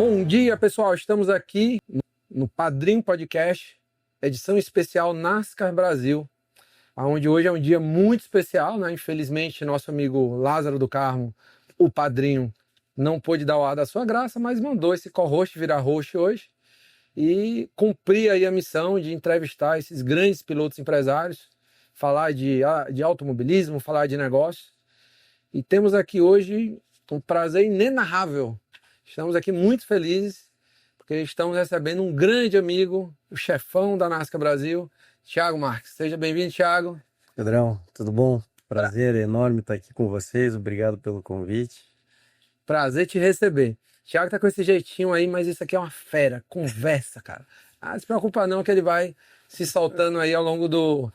Bom dia, pessoal. Estamos aqui no Padrinho Podcast, edição especial NASCAR Brasil, onde hoje é um dia muito especial, né? Infelizmente, nosso amigo Lázaro do Carmo, o padrinho, não pôde dar o ar da sua graça, mas mandou esse co-host virar host hoje e cumprir aí a missão de entrevistar esses grandes pilotos empresários, falar de automobilismo, falar de negócios. E temos aqui hoje um prazer inenarrável. Estamos aqui muito felizes, porque estamos recebendo um grande amigo, o chefão da NASCAR Brasil, Thiago Marques. Seja bem-vindo, Thiago. Pedrão, tudo bom? Prazer enorme estar aqui com vocês, obrigado pelo convite. Prazer te receber. Thiago tá com esse jeitinho aí, mas isso aqui é uma fera, conversa, cara. Não se preocupa não que ele vai se soltando aí ao longo do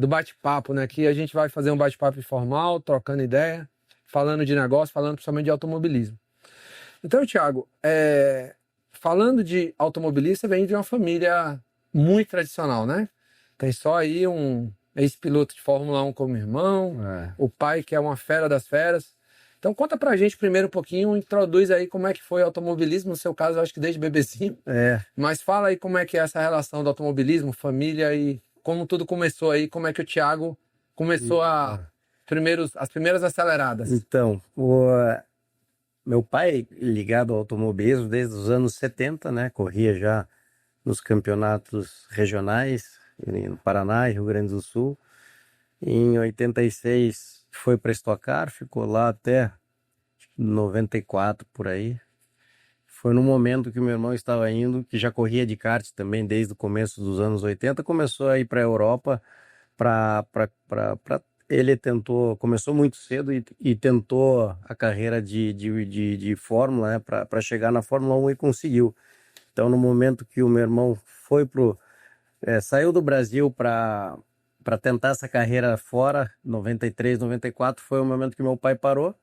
bate-papo, né? Que a gente vai fazer um bate-papo informal, trocando ideia, falando de negócio, falando principalmente de automobilismo. Então, Thiago, falando de automobilista, vem de uma família muito tradicional, né? Tem só aí um ex-piloto de Fórmula 1 como irmão, o pai que é uma fera das feras. Então conta pra gente primeiro um pouquinho, introduz aí como é que foi o automobilismo, no seu caso eu acho que desde bebezinho. Mas fala aí como é que é essa relação do automobilismo, família e como tudo começou aí, como é que o Thiago começou as primeiras aceleradas. Então, meu pai ligado ao automobilismo desde os anos 70, né? Corria já nos campeonatos regionais no Paraná e Rio Grande do Sul. Em 86 foi para Stock Car, ficou lá até 94 por aí. Foi no momento que o meu irmão estava indo, que já corria de kart também desde o começo dos anos 80, começou a ir para a Europa ele começou muito cedo e tentou a carreira de Fórmula, né, para chegar na Fórmula 1 e conseguiu. Então, no momento que o meu irmão saiu do Brasil para tentar essa carreira fora, 93, 94, foi o momento que meu pai parou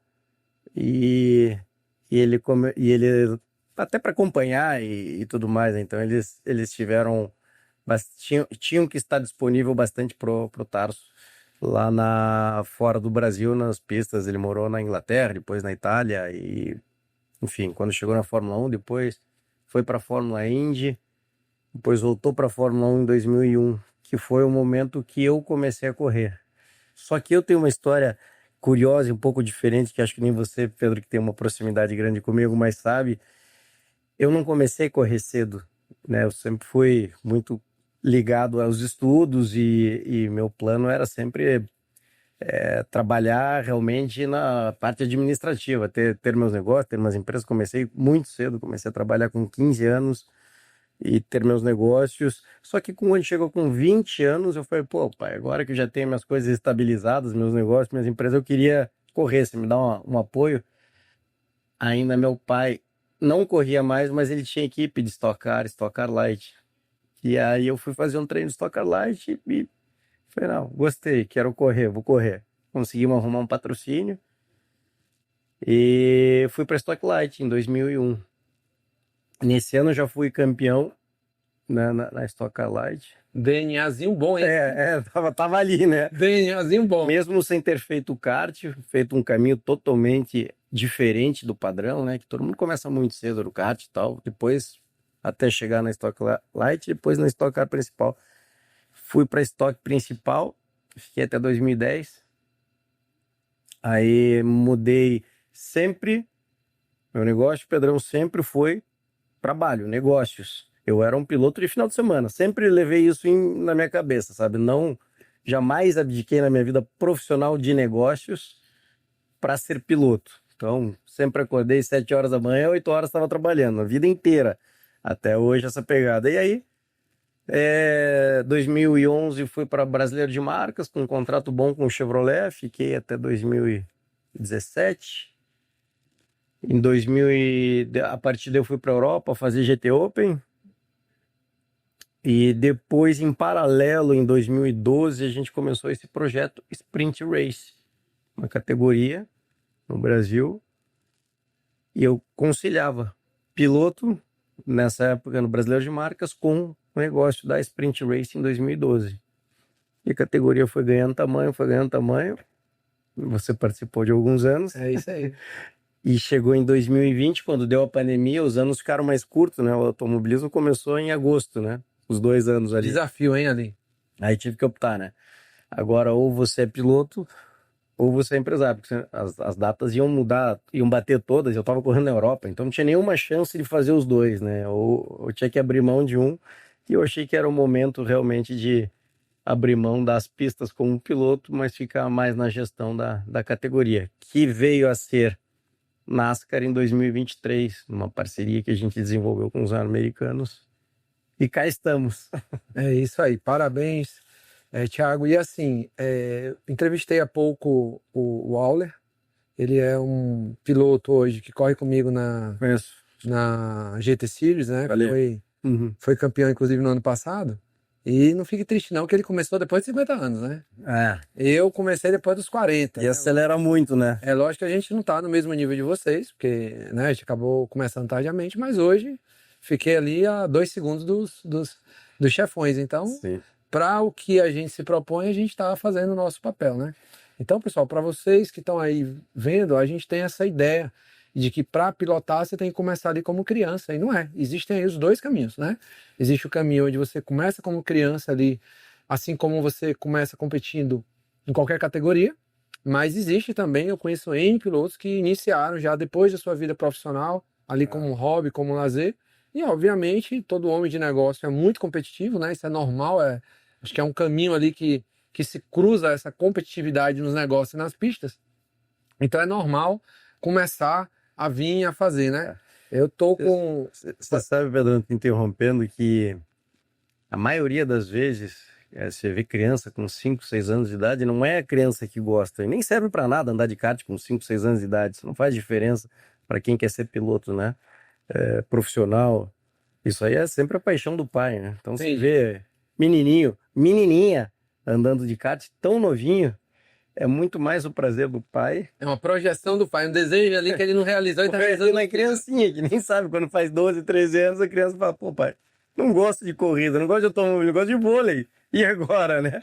e ele até para acompanhar e tudo mais, né? Então eles tinham que estar disponível bastante pro Tarso lá fora do Brasil, nas pistas. Ele morou na Inglaterra, depois na Itália e, enfim, quando chegou na Fórmula 1, depois foi para a Fórmula Indy, depois voltou para a Fórmula 1 em 2001, que foi o momento que eu comecei a correr. Só que eu tenho uma história curiosa e um pouco diferente, que acho que nem você, Pedro, que tem uma proximidade grande comigo, mas sabe, eu não comecei a correr cedo, né? Eu sempre fui muito ligado aos estudos e meu plano era sempre trabalhar realmente na parte administrativa, ter meus negócios, ter umas empresas. Comecei muito cedo, comecei a trabalhar com 15 anos e ter meus negócios. Só que quando chegou com 20 anos, eu falei, pô, pai, agora que eu já tenho minhas coisas estabilizadas, meus negócios, minhas empresas, eu queria correr, você me dá um apoio. Ainda meu pai não corria mais, mas ele tinha equipe de Stock Car Light. E aí eu fui fazer um treino de Stock Car Light e falei, não, gostei, quero correr, vou correr. Conseguimos arrumar um patrocínio e fui para Stock Light em 2001. Nesse ano eu já fui campeão na Stock Car Light. DNAzinho bom, hein? Tava ali, né? DNAzinho bom. Mesmo sem ter feito o kart, feito um caminho totalmente diferente do padrão, né? Que todo mundo começa muito cedo no kart e tal, depois até chegar na Stock Light, depois na Stock Car principal. Fui para a Stock principal, fiquei até 2010. Aí mudei sempre. Meu negócio, Pedrão, sempre foi trabalho, negócios. Eu era um piloto de final de semana, sempre levei isso na minha cabeça, sabe? Jamais abdiquei na minha vida profissional de negócios para ser piloto. Então, sempre acordei 7 horas da manhã, 8 horas estava trabalhando, a vida inteira. Até hoje essa pegada. E aí, 2011 fui para Brasileiro de Marcas, com um contrato bom com o Chevrolet, fiquei até 2017. A partir daí eu fui para a Europa fazer GT Open. E depois, em paralelo, em 2012, a gente começou esse projeto Sprint Race, uma categoria no Brasil. E eu conciliava piloto, nessa época no Brasileiro de Marcas, com o negócio da Sprint Race em 2012. E a categoria foi ganhando tamanho. Você participou de alguns anos. É isso aí. E chegou em 2020, quando deu a pandemia, os anos ficaram mais curtos, né? O automobilismo começou em agosto, né? Os 2 anos ali. Desafio, hein, Ali? Aí tive que optar, né? Agora, ou você é piloto, ou você é empresário, porque as datas iam mudar, iam bater todas. Eu tava correndo na Europa, então não tinha nenhuma chance de fazer os dois, né? Ou eu tinha que abrir mão de um, e eu achei que era o momento realmente de abrir mão das pistas como piloto, mas ficar mais na gestão da categoria, que veio a ser NASCAR em 2023, numa parceria que a gente desenvolveu com os americanos. E cá estamos. É isso aí, parabéns, Thiago. E assim, entrevistei há pouco o Auler, ele é um piloto hoje que corre comigo Conheço. na GT Series, né? Valeu. Foi, foi campeão, inclusive, no ano passado. E não fique triste, não, que ele começou depois de 50 anos, né? É. Eu comecei depois dos 40. E né? acelera muito, né? É lógico que a gente não tá no mesmo nível de vocês, porque né, a gente acabou começando tardiamente, mas hoje fiquei ali a 2 segundos dos chefões. Então, Sim. para o que a gente se propõe, a gente está fazendo o nosso papel, né? Então, pessoal, para vocês que estão aí vendo, a gente tem essa ideia de que para pilotar você tem que começar ali como criança, e não é. Existem aí os dois caminhos, né? Existe o caminho onde você começa como criança ali, assim como você começa competindo em qualquer categoria, mas existe também, eu conheço N pilotos que iniciaram já depois da sua vida profissional, ali como um hobby, como um lazer, e obviamente todo homem de negócio é muito competitivo, né? Isso é normal, acho que é um caminho ali que se cruza essa competitividade nos negócios e nas pistas. Então é normal começar a vir a fazer, né? Eu tô com... Você sabe, Pedro, te interrompendo, que a maioria das vezes você vê criança com 5, 6 anos de idade, não é a criança que gosta, e nem serve para nada andar de kart com 5, 6 anos de idade, isso não faz diferença para quem quer ser piloto, né? Profissional. Isso aí é sempre a paixão do pai, né? Então você vê menininho, menininha andando de kart tão novinho, é muito mais o prazer do pai. É uma projeção do pai, um desejo ali que ele não realizou e tá realizando. Na criancinha, que nem sabe, quando faz 12, 13 anos, a criança fala, pô, pai, não gosto de corrida, não gosto de automóvel, gosto de vôlei. E agora, né?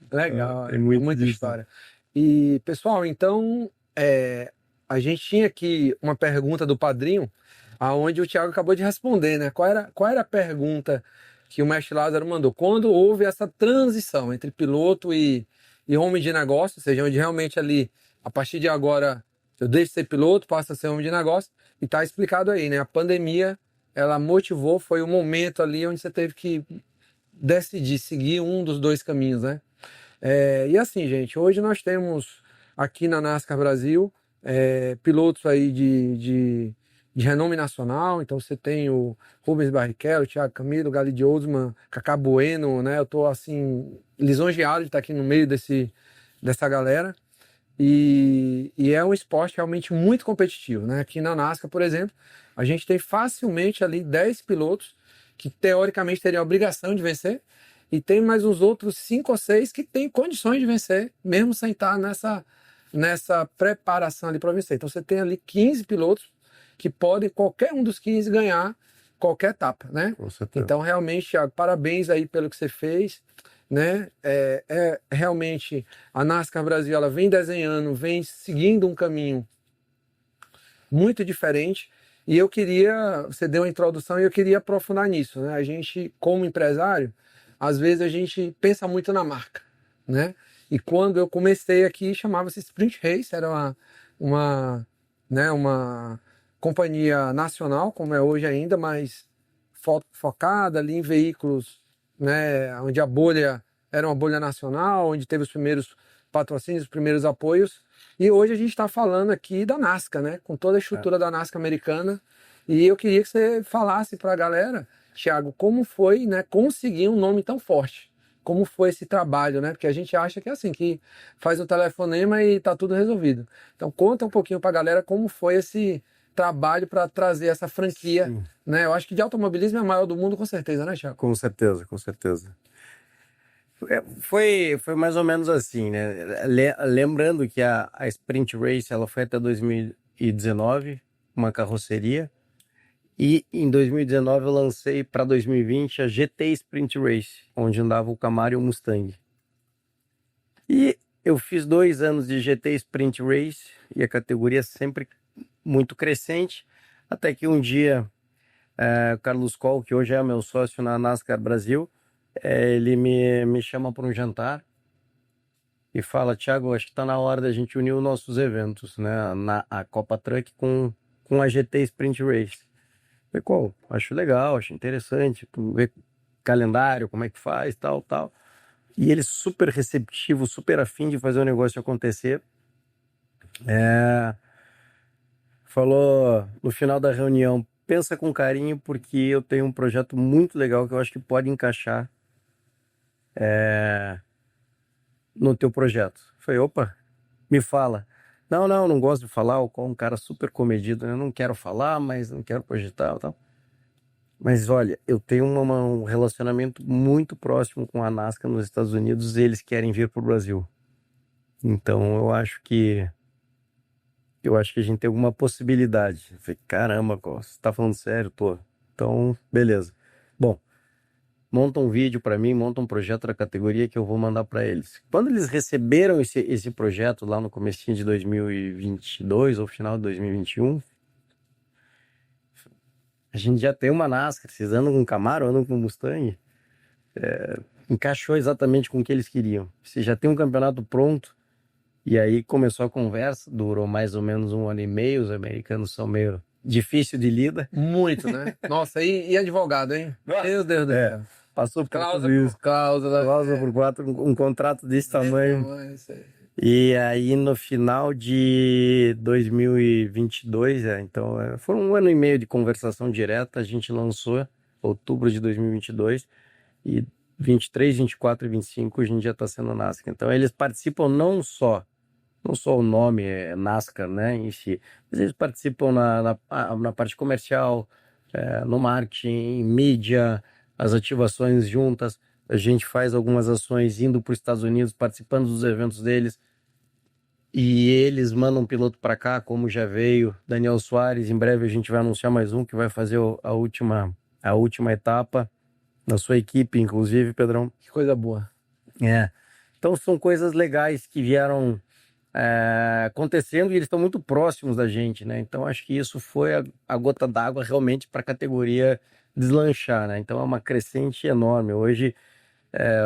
Legal, É muito muita disso. história. E, pessoal, então, a gente tinha aqui uma pergunta do padrinho, aonde o Thiago acabou de responder, né? Qual era a pergunta que o mestre Lázaro mandou? Quando houve essa transição entre piloto e homem de negócio, ou seja, onde realmente ali, a partir de agora, eu deixo de ser piloto, passo a ser homem de negócio, e tá explicado aí, né? A pandemia, ela motivou, foi o momento ali onde você teve que decidir seguir um dos dois caminhos, né? E assim, gente, hoje nós temos aqui na NASCAR Brasil pilotos aí de renome nacional. Então você tem o Rubens Barrichello, o Thiago Camilo, o Gali de Osman, Cacá Bueno, né? Eu tô assim lisonjeado de estar aqui no meio dessa galera. E é um esporte realmente muito competitivo, né? Aqui na NASCAR, por exemplo, a gente tem facilmente ali 10 pilotos que teoricamente teriam a obrigação de vencer, e tem mais uns outros 5 ou 6 que têm condições de vencer, mesmo sem estar nessa preparação ali para vencer. Então você tem ali 15 pilotos que podem, qualquer um dos 15, ganhar qualquer etapa, né? Então realmente, Thiago, parabéns aí pelo que você fez, né? Realmente a NASCAR Brasil, ela vem desenhando, vem seguindo um caminho muito diferente. E eu queria, você deu uma introdução e eu queria aprofundar nisso, né? A gente, como empresário, às vezes a gente pensa muito na marca, né? E quando eu comecei aqui, chamava-se Sprint Race, era uma companhia nacional, como é hoje ainda, mas focada ali em veículos, né? Onde a bolha era uma bolha nacional, onde teve os primeiros patrocínios, os primeiros apoios. E hoje a gente está falando aqui da NASCAR, né? Com toda a estrutura da NASCAR americana. E eu queria que você falasse para a galera, Thiago, como foi, né, conseguir um nome tão forte? Como foi esse trabalho, né? Porque a gente acha que é assim, que faz um telefonema e tá tudo resolvido. Então conta um pouquinho para a galera como foi esse trabalho para trazer essa franquia, né? Eu acho que de automobilismo é a maior do mundo, com certeza, né, Thiago? Com certeza, com certeza. Foi mais ou menos assim, né? Lembrando que a Sprint Race ela foi até 2019, uma carroceria, e em 2019 eu lancei para 2020 a GT Sprint Race, onde andava o Camaro e o Mustang. E eu fiz 2 anos de GT Sprint Race e a categoria sempre muito crescente, até que um dia o Carlos Coll, que hoje é meu sócio na NASCAR Brasil, ele me chama para um jantar e fala: Thiago, acho que está na hora da gente unir os nossos eventos, né? A Copa Truck com a GT Sprint Race. Falei: qual? Acho legal, acho interessante, ver calendário, como é que faz, tal, tal. E ele super receptivo, super afim de fazer o negócio acontecer. Falou no final da reunião: pensa com carinho, porque eu tenho um projeto muito legal que eu acho que pode encaixar no teu projeto. Falei: opa, me fala. Não gosto de falar, o Col é um cara super comedido, né? Eu não quero falar, mas não quero projetar, tal. Mas olha, eu tenho um relacionamento muito próximo com a NASCAR nos Estados Unidos, e eles querem vir para o Brasil. Então eu acho que a gente tem alguma possibilidade. Eu falei: caramba, Col, você tá falando sério? Tô. Então, beleza. Bom, monta um vídeo para mim, monta um projeto da categoria que eu vou mandar para eles. Quando eles receberam esse projeto lá no comecinho de 2022 ou final de 2021, a gente já tem uma NASCAR, vocês andam com Camaro, andam com Mustang, encaixou exatamente com o que eles queriam. Você já tem um campeonato pronto, e aí começou a conversa, durou mais ou menos 1 ano e meio, os americanos são meio difícil de lida. Muito, né? Nossa, e advogado, hein? Meu Deus do céu. Passou por Cláusula tudo isso. por cláusula. Cláusula por quatro, um contrato desse tamanho. Isso aí. E aí no final de 2022, foram 1 ano e meio de conversação direta, a gente lançou outubro de 2022, e 23, 24 e 25 a gente já está sendo NASCAR. Então eles participam não só o nome é NASCAR, né, em si, mas eles participam na parte comercial, no marketing, mídia, as ativações juntas. A gente faz algumas ações indo para os Estados Unidos, participando dos eventos deles, e eles mandam um piloto para cá, como já veio Daniel Soares. Em breve a gente vai anunciar mais um que vai fazer a última etapa na sua equipe, inclusive, Pedrão. Que coisa boa. Então são coisas legais que vieram acontecendo, e eles estão muito próximos da gente, né? Então acho que isso foi a gota d'água realmente para a categoria deslanchar, né? Então é uma crescente enorme. Hoje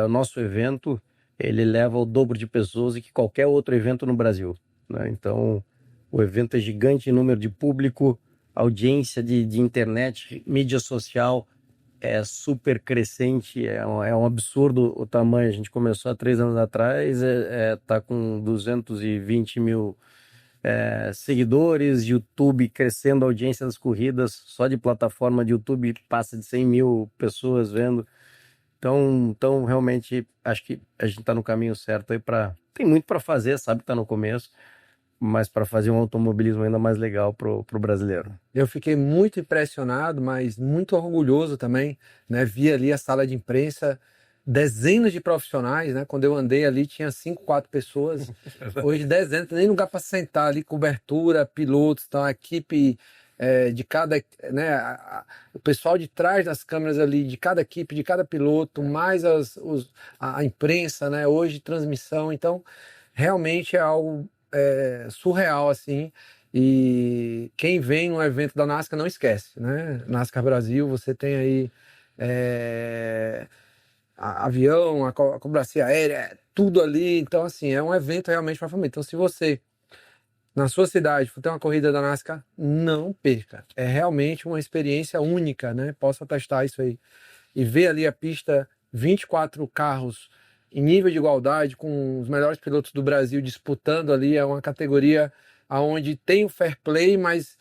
o nosso evento, ele leva o dobro de pessoas que qualquer outro evento no Brasil, né? Então o evento é gigante em número de público, audiência de internet, mídia social é super crescente, é um absurdo o tamanho. A gente começou há 3 anos atrás, tá com 220 mil seguidores, YouTube crescendo a audiência das corridas, só de plataforma de YouTube passa de 100 mil pessoas vendo. Então realmente acho que a gente está no caminho certo aí. Tem muito para fazer, sabe que está no começo, mas para fazer um automobilismo ainda mais legal pro brasileiro. Eu fiquei muito impressionado, mas muito orgulhoso também, né? Vi ali a sala de imprensa, dezenas de profissionais, né? Quando eu andei ali tinha 5, 4 pessoas. Hoje dezenas, nem lugar para sentar ali, cobertura, pilotos, então a equipe de cada, né? O pessoal de trás das câmeras ali, de cada equipe, de cada piloto, mais a imprensa, né? Hoje transmissão, então realmente é algo surreal, assim. E quem vem no evento da NASCAR não esquece, né? NASCAR Brasil, você tem aí avião, a acrobacia aérea, tudo ali. Então, assim, é um evento realmente para a família. Então, se você, na sua cidade, for ter uma corrida da NASCAR, não perca. É realmente uma experiência única, né? Posso atestar isso aí. E ver ali a pista, 24 carros em nível de igualdade, com os melhores pilotos do Brasil disputando ali, é uma categoria onde tem o fair play, mas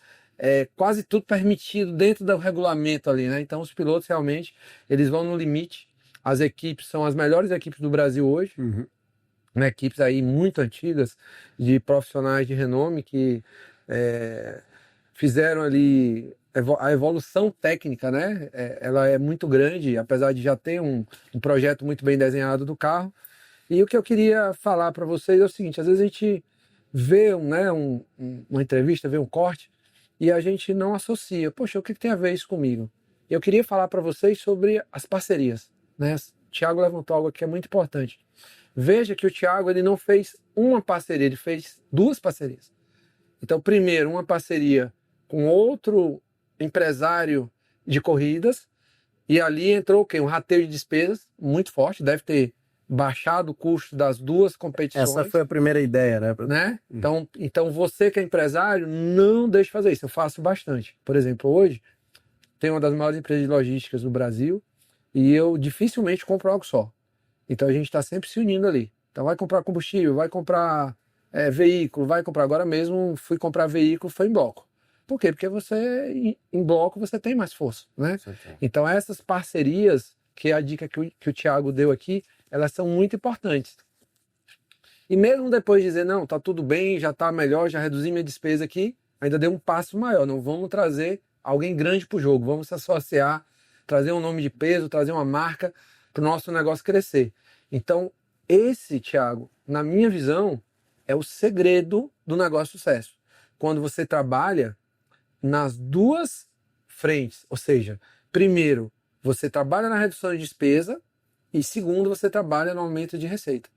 quase tudo permitido dentro do regulamento ali, né? Então os pilotos realmente, eles vão no limite. As equipes são as melhores equipes do Brasil hoje, né? Equipes aí muito antigas, de profissionais de renome que fizeram ali a evolução técnica, né? Ela é muito grande, apesar de já ter um projeto muito bem desenhado do carro. E o que eu queria falar para vocês é o seguinte: às vezes a gente vê uma entrevista, vê um corte, e a gente não associa. Poxa, o que tem a ver isso comigo? Eu queria falar para vocês sobre as parcerias, né? O Thiago levantou algo que é muito importante. Veja que o Thiago, ele não fez uma parceria, ele fez 2 parcerias. Então, primeiro, uma parceria com outro empresário de corridas, e ali entrou o quê? Um rateio de despesas muito forte, deve ter baixado o custo das duas competições. Essa foi a primeira ideia, né? Né? Então, você que é empresário, não deixe de fazer isso. Eu faço bastante. Por exemplo, hoje, tem uma das maiores empresas de logísticas do Brasil e eu dificilmente compro algo só. Então, a gente está sempre se unindo ali. Então, vai comprar combustível, vai comprar veículo, vai comprar. Agora mesmo, fui comprar veículo, foi em bloco. Por quê? Porque você, em bloco, você tem mais força, né? Então, essas parcerias, que é a dica que o Thiago deu aqui, elas são muito importantes. E mesmo depois de dizer, não, tá tudo bem, já tá melhor, já reduzi minha despesa aqui, ainda deu um passo maior. Não vamos trazer alguém grande pro jogo, vamos se associar, trazer um nome de peso, trazer uma marca pro nosso negócio crescer. Então, esse, Thiago, na minha visão, é o segredo do negócio de sucesso. Quando você trabalha nas duas frentes, ou seja, primeiro, você trabalha na redução de despesa e segundo, você trabalha no aumento de receita.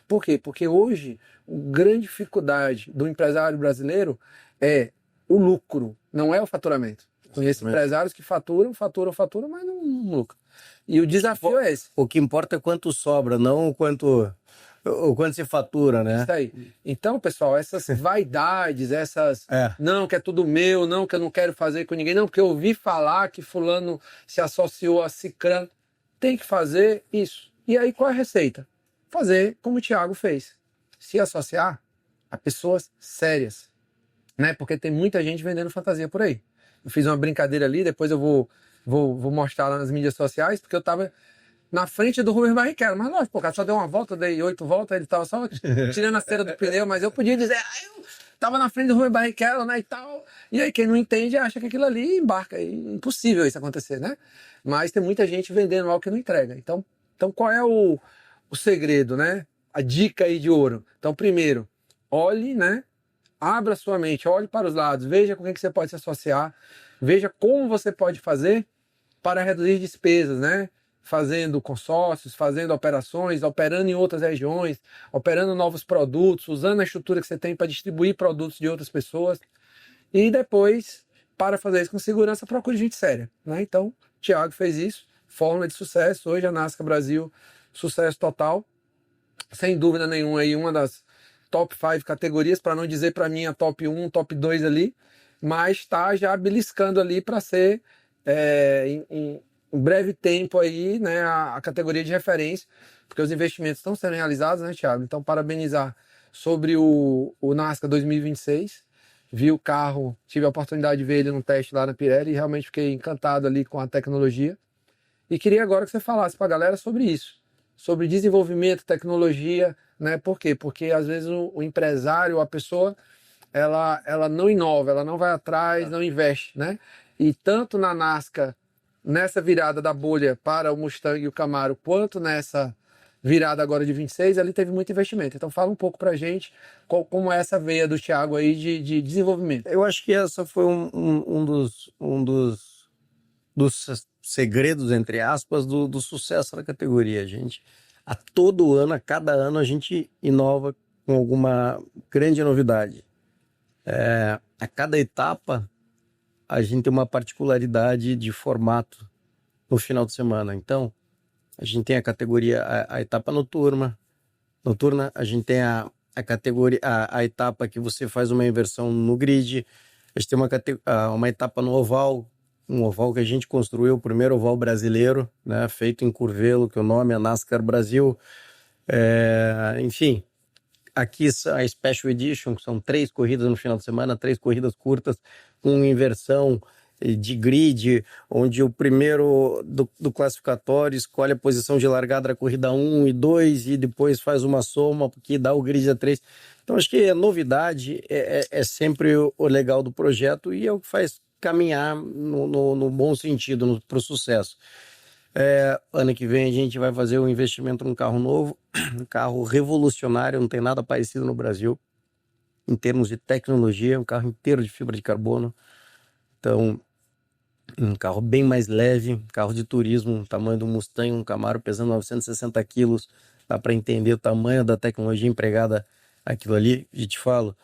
Por quê? Porque hoje a grande dificuldade do empresário brasileiro é o lucro, não é o faturamento. Conheço empresários que faturam, mas não lucram. E o desafio é esse. O que importa é quanto sobra, não o quanto se fatura, né? Isso aí. Então, pessoal, essas vaidades, não, que é tudo meu, não, que eu não quero fazer com ninguém, não, porque eu ouvi falar que fulano se associou a cicrano. Tem que fazer isso. E aí, qual é a receita? Fazer como o Thiago fez. Se associar a pessoas sérias, né? Porque tem muita gente vendendo fantasia por aí. Eu fiz uma brincadeira ali, depois eu vou mostrar lá nas mídias sociais, porque eu tava na frente do Rubens Barrichello. Mas lógico, o cara só deu uma volta, dei 8 voltas, ele tava só tirando a cera do pneu, mas eu podia dizer, eu tava na frente do Rubens Barrichello, né, e tal. E aí quem não entende acha que aquilo ali embarca. É impossível isso acontecer, né? Mas tem muita gente vendendo algo que não entrega. Então qual é o segredo, né? A dica aí de ouro. Então, primeiro, olhe, né? Abra sua mente, olhe para os lados, veja com quem que você pode se associar, veja como você pode fazer para reduzir despesas, né? Fazendo consórcios, fazendo operações, operando em outras regiões, operando novos produtos, usando a estrutura que você tem para distribuir produtos de outras pessoas. E depois, para fazer isso com segurança, procure gente séria, né? Então, o Thiago fez isso, fórmula de sucesso. Hoje a NASCAR Brasil, sucesso total. Sem dúvida nenhuma aí, uma das top 5 categorias, para não dizer para mim a top 1, top 2 ali, mas está já beliscando ali para ser em breve tempo aí, né, a categoria de referência, porque os investimentos estão sendo realizados, né, Thiago? Então, parabenizar sobre o NASCAR 2026. Vi o carro, tive a oportunidade de ver ele no teste lá na Pirelli e realmente fiquei encantado ali com a tecnologia. E queria agora que você falasse para a galera sobre isso, sobre desenvolvimento, tecnologia, né? Por quê? Porque às vezes o empresário, a pessoa, ela não inova, ela não vai atrás, não investe, né? E tanto na NASCAR, nessa virada da bolha para o Mustang e o Camaro, quanto nessa virada agora de 26, ali teve muito investimento. Então fala um pouco pra gente como é essa veia do Thiago aí de desenvolvimento. Eu acho que essa foi um dos segredos, entre aspas, do sucesso da categoria. A cada ano, a gente inova com alguma grande novidade. A cada etapa, a gente tem uma particularidade de formato no final de semana. Então, a gente tem a categoria, a etapa noturna, a gente tem a categoria, a etapa que você faz uma inversão no grid, a gente tem uma etapa no oval, um oval que a gente construiu, o primeiro oval brasileiro, né, feito em Curvelo, que o nome é NASCAR Brasil. Enfim, aqui a Special Edition, que são 3 corridas no final de semana, 3 corridas curtas, com inversão de grid, onde o primeiro do classificatório escolhe a posição de largada da corrida 1 e 2 e depois faz uma soma, porque dá o grid a 3. Então, acho que a novidade é sempre o legal do projeto e é o que faz caminhar no bom sentido, para o sucesso. Ano que vem a gente vai fazer um investimento num carro novo, um carro revolucionário, não tem nada parecido no Brasil, em termos de tecnologia, um carro inteiro de fibra de carbono. Então, um carro bem mais leve, carro de turismo, um tamanho do Mustang, um Camaro pesando 960 quilos, dá para entender o tamanho da tecnologia empregada aquilo ali. E te falo,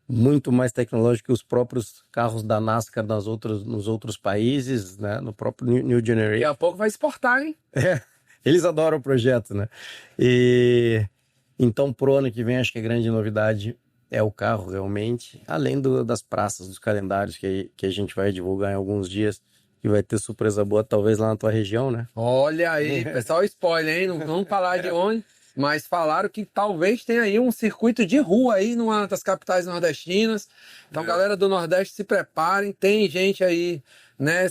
muito mais tecnológico que os próprios carros da NASCAR nos outros países, né? No próprio New Daqui Generation. a pouco vai exportar, hein? Eles adoram o projeto, né? E então, pro ano que vem, acho que a grande novidade é o carro, realmente, além das praças, dos calendários que a gente vai divulgar em alguns dias, e vai ter surpresa boa, talvez lá na tua região, né? Olha aí, pessoal, spoiler, hein? Não vamos falar de onde, mas falaram que talvez tenha aí um circuito de rua aí numa das capitais nordestinas. Então, galera do Nordeste, se preparem. Tem gente aí, né,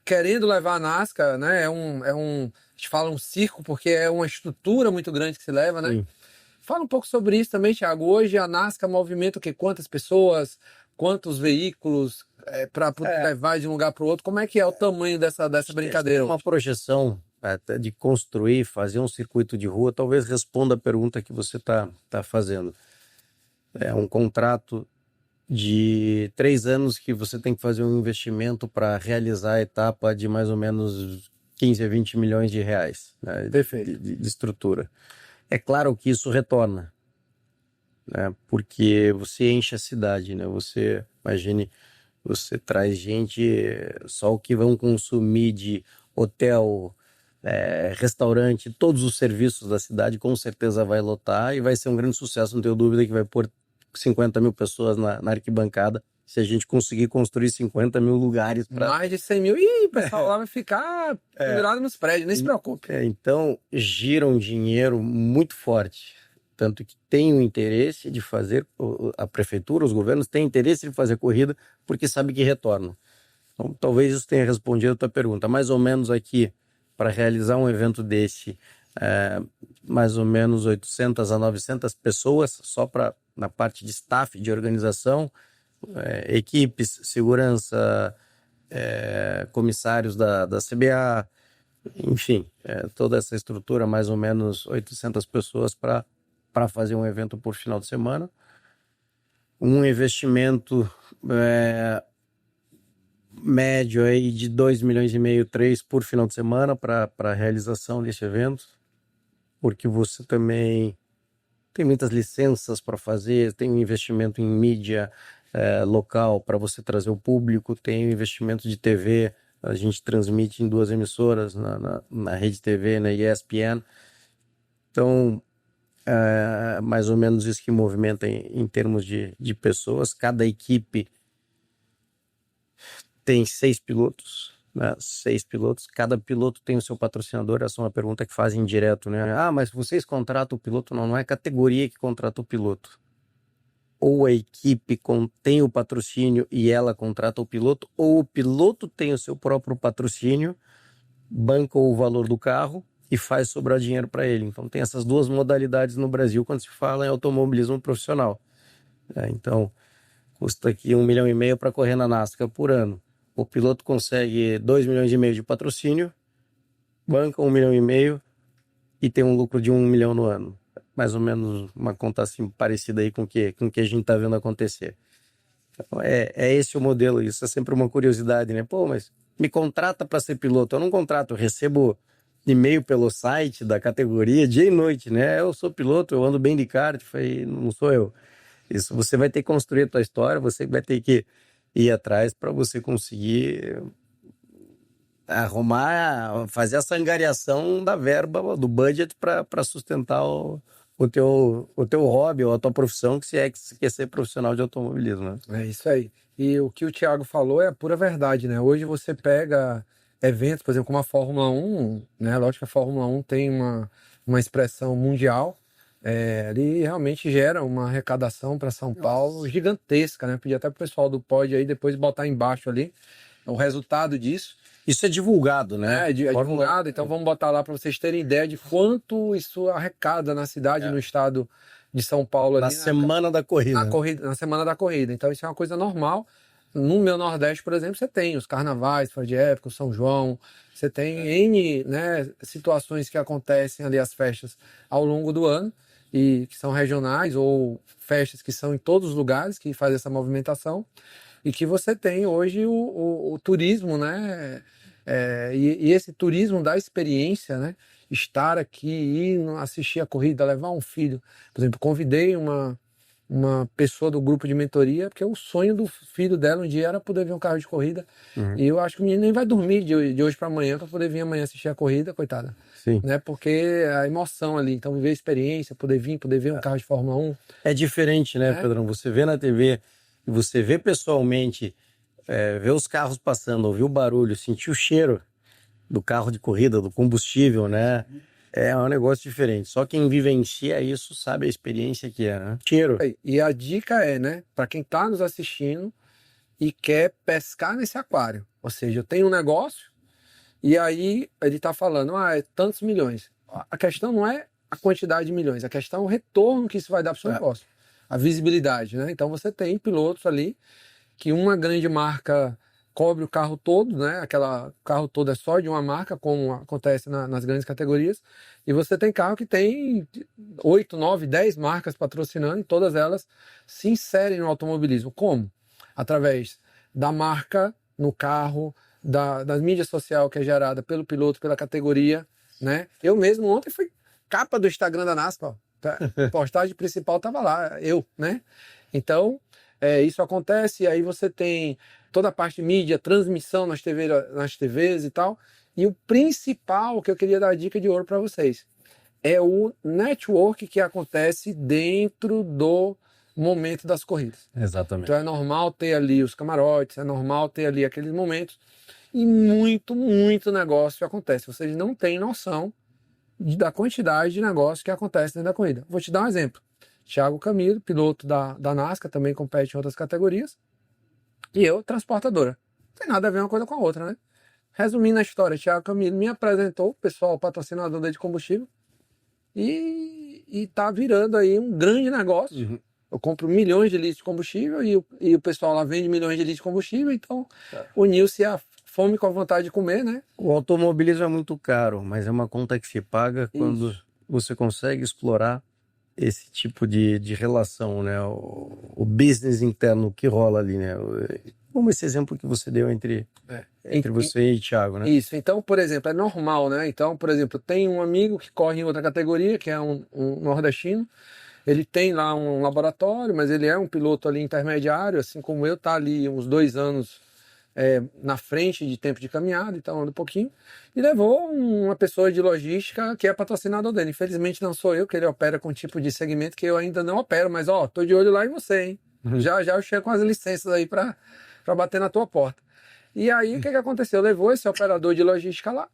querendo levar a NASCAR, né? A gente fala um circo porque é uma estrutura muito grande que se leva, né? Sim. Fala um pouco sobre isso também, Thiago. Hoje a NASCAR movimenta o quê? Quantas pessoas, quantos veículos para poder levar de um lugar para o outro? Como é que é o tamanho dessa brincadeira? Uma projeção até de construir, fazer um circuito de rua, talvez responda a pergunta que você tá fazendo. É um contrato de 3 anos que você tem que fazer um investimento para realizar a etapa de mais ou menos 15 a 20 milhões de reais, né, Perfeito. de estrutura. É claro que isso retorna, né, porque você enche a cidade, né? Você, imagine, você traz gente, só o que vão consumir de hotel, restaurante, todos os serviços da cidade, com certeza vai lotar e vai ser um grande sucesso, não tenho dúvida que vai pôr 50 mil pessoas na arquibancada, se a gente conseguir construir 50 mil lugares para... Mais de 100 mil. Ih, o pessoal lá vai ficar pendurado nos prédios, nem se preocupe. Então, gira um dinheiro muito forte. Tanto que tem o interesse de fazer, a prefeitura, os governos têm interesse de fazer corrida, porque sabe que retorna. Então, talvez isso tenha respondido a tua pergunta. Mais ou menos aqui, para realizar um evento desse, mais ou menos 800 a 900 pessoas, só na parte de staff, de organização, equipes, segurança, comissários da CBA, enfim, toda essa estrutura, mais ou menos 800 pessoas para fazer um evento por final de semana. Um investimento médio aí de 2,5 milhões, 3 por final de semana para a realização desse evento, porque você também tem muitas licenças para fazer, tem um investimento em mídia local para você trazer o público, tem um investimento de TV, a gente transmite em 2 emissoras, na Rede TV, na ESPN. Então, mais ou menos isso que movimenta em termos de pessoas. Cada equipe tem 6 pilotos, né? 6 pilotos. Cada piloto tem o seu patrocinador. Essa é uma pergunta que fazem direto, né? Ah, mas vocês contratam o piloto? Não, não é a categoria que contrata o piloto. Ou a equipe tem o patrocínio e ela contrata o piloto, ou o piloto tem o seu próprio patrocínio, banca o valor do carro e faz sobrar dinheiro para ele. Então tem essas duas modalidades no Brasil quando se fala em automobilismo profissional. Então custa aqui 1,5 milhão para correr na NASCAR por ano. O piloto consegue 2,5 milhões de patrocínio, banca 1,5 milhão e tem um lucro de 1 milhão no ano. Mais ou menos uma conta assim parecida aí com o que a gente está vendo acontecer. Então, é esse o modelo. Isso é sempre uma curiosidade, né? Pô, mas me contrata para ser piloto. Eu não contrato, eu recebo e-mail pelo site da categoria dia e noite, né? Eu sou piloto, eu ando bem de kart, não sou eu. Isso você vai ter que construir a tua história, você vai ter que ir atrás para você conseguir arrumar, fazer essa angariação da verba, do budget para sustentar o teu hobby ou a tua profissão, que você quer ser profissional de automobilismo, né? É isso aí. E o que o Thiago falou é a pura verdade, né? Hoje você pega eventos, por exemplo, como a Fórmula 1, né? Lógico que a Fórmula 1 tem uma expressão mundial, ali realmente gera uma arrecadação para São Paulo gigantesca, né? Podia até pro pessoal do pod aí depois botar embaixo ali o resultado disso. Isso é divulgado, né? É divulgado, então vamos botar lá para vocês terem ideia de quanto isso arrecada na cidade, no estado de São Paulo. Ali, na semana da corrida. Na semana da corrida. Então isso é uma coisa normal. No meu Nordeste, por exemplo, você tem os carnavais, fora de época, o São João, você tem N, né, situações que acontecem ali, as festas ao longo do ano, e que são regionais, ou festas que são em todos os lugares, que fazem essa movimentação, e que você tem hoje o turismo, né? E esse turismo da experiência, né? Estar aqui, ir assistir a corrida, levar um filho. Por exemplo, convidei uma uma pessoa do grupo de mentoria, porque o sonho do filho dela um dia era poder ver um carro de corrida. Uhum. E eu acho que o menino nem vai dormir de hoje para amanhã para poder vir amanhã assistir a corrida, coitada. Sim. Né? Porque a emoção ali, então viver a experiência, poder ver um carro de Fórmula 1. É diferente, né, Pedrão? Você vê na TV, você vê pessoalmente, vê os carros passando, ouvir o barulho, sentir o cheiro do carro de corrida, do combustível, né? É um negócio diferente. Só quem vivencia isso sabe a experiência que é, né? Cheiro. E a dica é, né, para quem está nos assistindo e quer pescar nesse aquário. Ou seja, eu tenho um negócio e aí ele está falando, é tantos milhões. A questão não é a quantidade de milhões, a questão é o retorno que isso vai dar para o seu negócio. A visibilidade, né? Então você tem pilotos ali que uma grande marca cobre o carro todo, né? O carro todo é só de uma marca, como acontece nas grandes categorias. E você tem carro que tem 8, 9, 10 marcas patrocinando e todas elas se inserem no automobilismo. Como? Através da marca no carro, das mídias sociais que é gerada pelo piloto, pela categoria, né? Eu mesmo ontem fui capa do Instagram da NASCAR. A postagem principal estava lá, né? Então, isso acontece, e aí você tem toda a parte de mídia, transmissão nas TVs e tal. E o principal que eu queria dar a dica de ouro para vocês é o network que acontece dentro do momento das corridas. Exatamente. Então é normal ter ali os camarotes, é normal ter ali aqueles momentos e muito, muito negócio acontece. Vocês não têm noção da quantidade de negócio que acontece dentro da corrida. Vou te dar um exemplo. Thiago Camilo, piloto da NASCAR, também compete em outras categorias. E eu, transportadora. Não tem nada a ver uma coisa com a outra, né? Resumindo a história, Thiago Camilo me apresentou, o pessoal patrocinador de combustível, e tá virando aí um grande negócio. Uhum. Eu compro milhões de litros de combustível e o pessoal lá vende milhões de litros de combustível, então uniu-se a fome com a vontade de comer, né? O automobilismo é muito caro, mas é uma conta que se paga quando você consegue explorar esse tipo de relação, né? O business interno que rola ali, né? Como esse exemplo que você deu entre você e Thiago, né? Isso, então, por exemplo, é normal, né? Então, por exemplo, tem um amigo que corre em outra categoria, que é um nordestino, ele tem lá um laboratório, mas ele é um piloto ali intermediário, assim como eu, tá ali uns 2 anos na frente de tempo de caminhada, então anda um pouquinho, e levou uma pessoa de logística que é patrocinador dele. Infelizmente não sou eu, que ele opera com um tipo de segmento que eu ainda não opero, mas tô de olho lá em você, hein? Já eu chego com as licenças aí para bater na tua porta. E aí o que aconteceu? Levou esse operador de logística lá,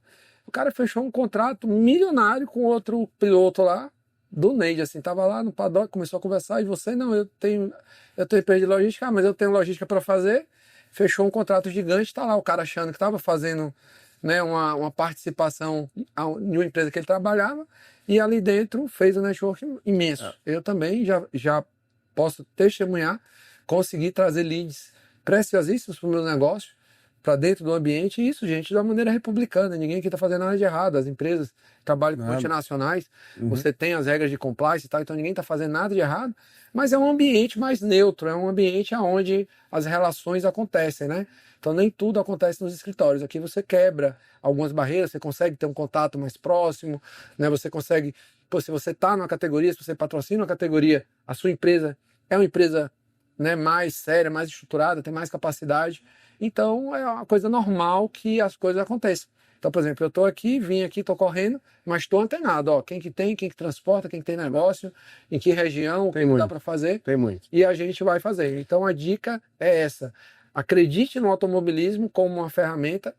o cara fechou um contrato milionário com outro piloto lá, do Neide, assim, tava lá no paddock, começou a conversar, e você, não, eu tenho empresa de logística, mas eu tenho logística para fazer. Fechou um contrato gigante, tá lá o cara achando que estava fazendo, né, uma participação em uma empresa que ele trabalhava, e ali dentro fez um network imenso. Eu também já posso testemunhar, consegui trazer leads preciosíssimos para o meu negócio, para dentro do ambiente, e isso, gente, de uma maneira republicana. Ninguém aqui está fazendo nada de errado. As empresas trabalham com multinacionais, você tem as regras de compliance e tal, então ninguém está fazendo nada de errado, mas é um ambiente mais neutro, é um ambiente onde as relações acontecem, né? Então nem tudo acontece nos escritórios. Aqui você quebra algumas barreiras, você consegue ter um contato mais próximo, né? Você consegue, se você está numa categoria, se você patrocina uma categoria, a sua empresa é uma empresa, né, mais séria, mais estruturada, tem mais capacidade. Então é uma coisa normal que as coisas aconteçam. Então, por exemplo, eu estou aqui, vim aqui, estou correndo, mas estou antenado. Quem que tem, quem que transporta, quem que tem negócio, em que região, o que dá para fazer. Tem muito. E a gente vai fazer. Então a dica é essa. Acredite no automobilismo como uma ferramenta.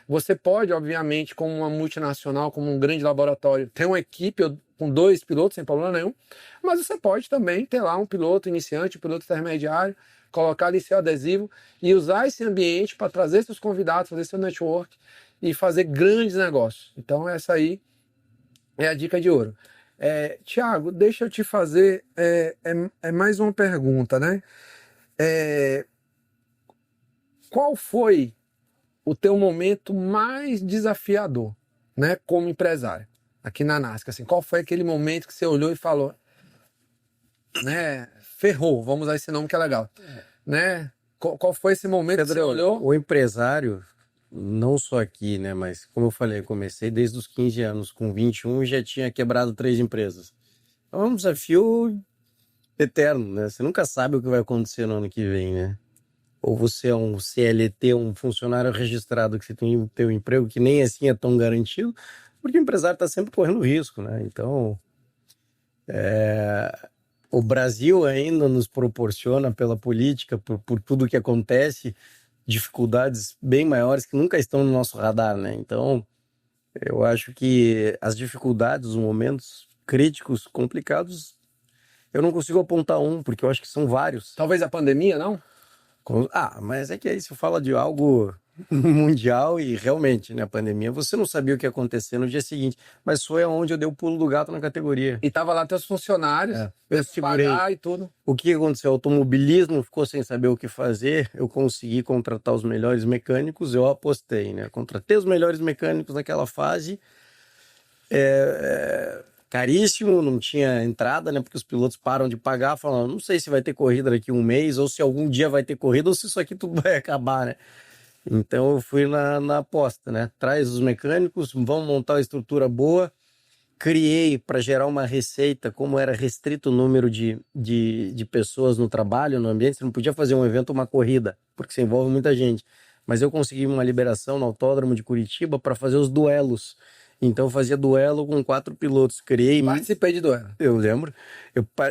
Você pode, obviamente, como uma multinacional, como um grande laboratório, ter uma equipe com 2 pilotos sem problema nenhum, mas você pode também ter lá um piloto iniciante, um piloto intermediário, colocar ali seu adesivo e usar esse ambiente para trazer seus convidados, fazer seu network e fazer grandes negócios. Então essa aí é a dica de ouro. Thiago, deixa eu te fazer mais uma pergunta, né? Qual foi o teu momento mais desafiador, né, como empresário, aqui na NASCAR? Assim, qual foi aquele momento que você olhou e falou, né, ferrou, vamos usar esse nome que é legal, né? Qual foi esse momento que você olhou? O empresário, não só aqui, né, mas como eu falei, eu comecei desde os 15 anos, com 21 já tinha quebrado 3 empresas. Então é um desafio eterno, né? Você nunca sabe o que vai acontecer no ano que vem, né? Ou você é um CLT, um funcionário registrado que você tem teu emprego que nem assim é tão garantido, porque o empresário está sempre correndo risco, né? Então, o Brasil ainda nos proporciona, pela política, por tudo que acontece, dificuldades bem maiores que nunca estão no nosso radar, né? Então, eu acho que as dificuldades, os momentos críticos, complicados, eu não consigo apontar um, porque eu acho que são vários. Talvez a pandemia, não? Mas é que aí se fala de algo mundial e realmente, né, a pandemia, você não sabia o que ia acontecer no dia seguinte, mas foi onde eu dei o pulo do gato na categoria. E tava lá teus funcionários, Eu segurei. pagar e tudo. O que aconteceu? O automobilismo ficou sem saber o que fazer, eu consegui contratar os melhores mecânicos, eu apostei, né? Contratei os melhores mecânicos naquela fase, caríssimo, não tinha entrada, né? Porque os pilotos param de pagar, falando, não sei se vai ter corrida daqui a um mês, ou se algum dia vai ter corrida, ou se isso aqui tudo vai acabar, né? Então eu fui na aposta, né? Traz os mecânicos, vamos montar uma estrutura boa. Criei para gerar uma receita, como era restrito o número de pessoas no trabalho, no ambiente, você não podia fazer um evento, uma corrida, porque você envolve muita gente. Mas eu consegui uma liberação no Autódromo de Curitiba para fazer os duelos. Então eu fazia duelo com 4 pilotos. Participei de duelo. Eu lembro.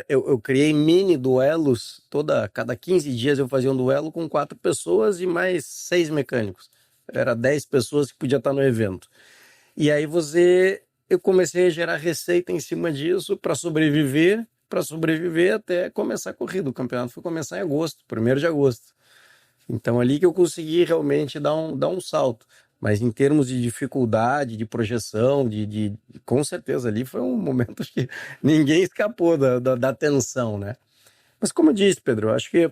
Eu criei mini duelos. Cada 15 dias eu fazia um duelo com 4 pessoas e mais 6 mecânicos. Era 10 pessoas que podia estar no evento. E aí eu comecei a gerar receita em cima disso para sobreviver até começar a corrida. O campeonato foi começar em agosto, 1º de agosto. Então ali que eu consegui realmente dar um salto. Mas em termos de dificuldade, de projeção, com certeza ali foi um momento que ninguém escapou da tensão, né? Mas como eu disse, Pedro, eu acho que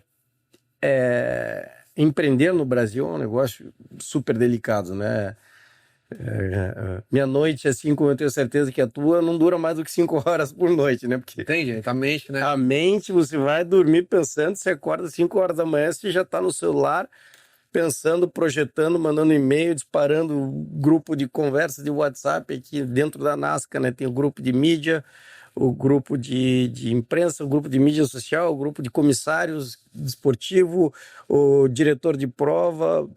empreender no Brasil é um negócio super delicado, né? Minha noite, assim como eu tenho certeza que a tua, não dura mais do que 5 horas por noite, né? Porque Tem, gente, a mente, né? a mente, você vai dormir pensando, você acorda 5 horas da manhã, você já está no celular, pensando, projetando, mandando e-mail, disparando grupo de conversa de WhatsApp aqui dentro da NASCAR, né? Tem o grupo de mídia, o grupo de imprensa, o grupo de mídia social, o grupo de comissários desportivo, o diretor de prova,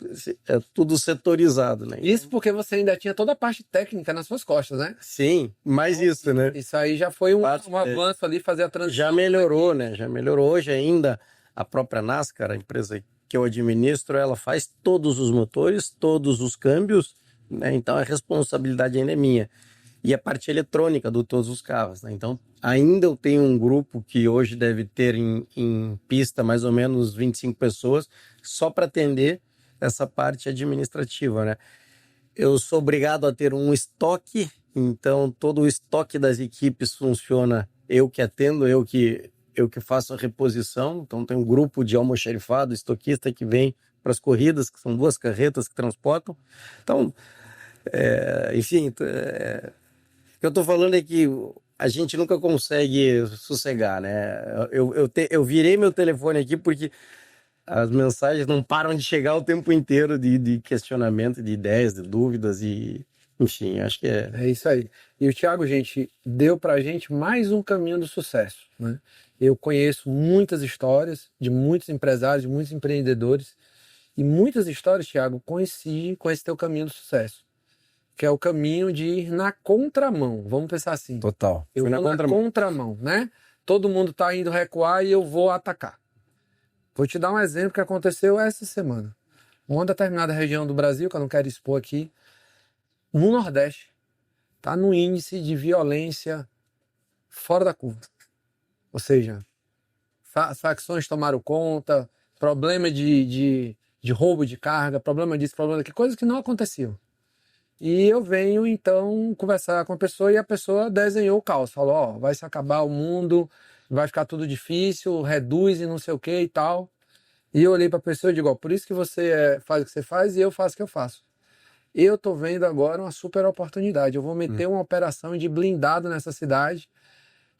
é tudo setorizado, né? Isso porque você ainda tinha toda a parte técnica nas suas costas, né? Sim, mais isso, né? Isso aí já foi um avanço ali, fazer a transição. Já melhorou, né? Já melhorou. Hoje ainda, a própria NASCAR, a empresa que eu administro, ela faz todos os motores, todos os câmbios, né? Então a responsabilidade ainda é minha. E a parte eletrônica de todos os carros, né? Então ainda eu tenho um grupo que hoje deve ter em pista mais ou menos 25 pessoas só para atender essa parte administrativa, né? Eu sou obrigado a ter um estoque, então todo o estoque das equipes funciona, eu que atendo, eu que faço a reposição. Então tem um grupo de almoxarifado, estoquista que vem para as corridas, que são 2 carretas que transportam. Então, enfim, o que eu estou falando é que a gente nunca consegue sossegar, né? Eu virei meu telefone aqui porque as mensagens não param de chegar o tempo inteiro de questionamento, de ideias, de dúvidas e, enfim, acho que é... É isso aí. E o Thiago, gente, deu pra gente mais um caminho do sucesso, né? Eu conheço muitas histórias de muitos empresários, de muitos empreendedores, e muitas histórias, Thiago, coincidem com esse teu caminho do sucesso, que é o caminho de ir na contramão. Vamos pensar assim. Total. Eu Fui vou na contramão, né? Todo mundo tá indo recuar e eu vou atacar. Vou te dar um exemplo que aconteceu essa semana. Uma determinada região do Brasil, que eu não quero expor aqui, no Nordeste, está no índice de violência fora da curva. Ou seja, facções tomaram conta, problema de roubo de carga, problema disso, problema daquilo, coisas que não aconteciam. E eu venho, então, conversar com a pessoa e a pessoa desenhou o caos. Falou, ó, vai se acabar o mundo, vai ficar tudo difícil, reduz e não sei o que e tal. E eu olhei para a pessoa e digo, ó, por isso que você faz o que você faz e eu faço o que eu faço. Eu tô vendo agora uma super oportunidade. Eu vou meter uma operação de blindado nessa cidade.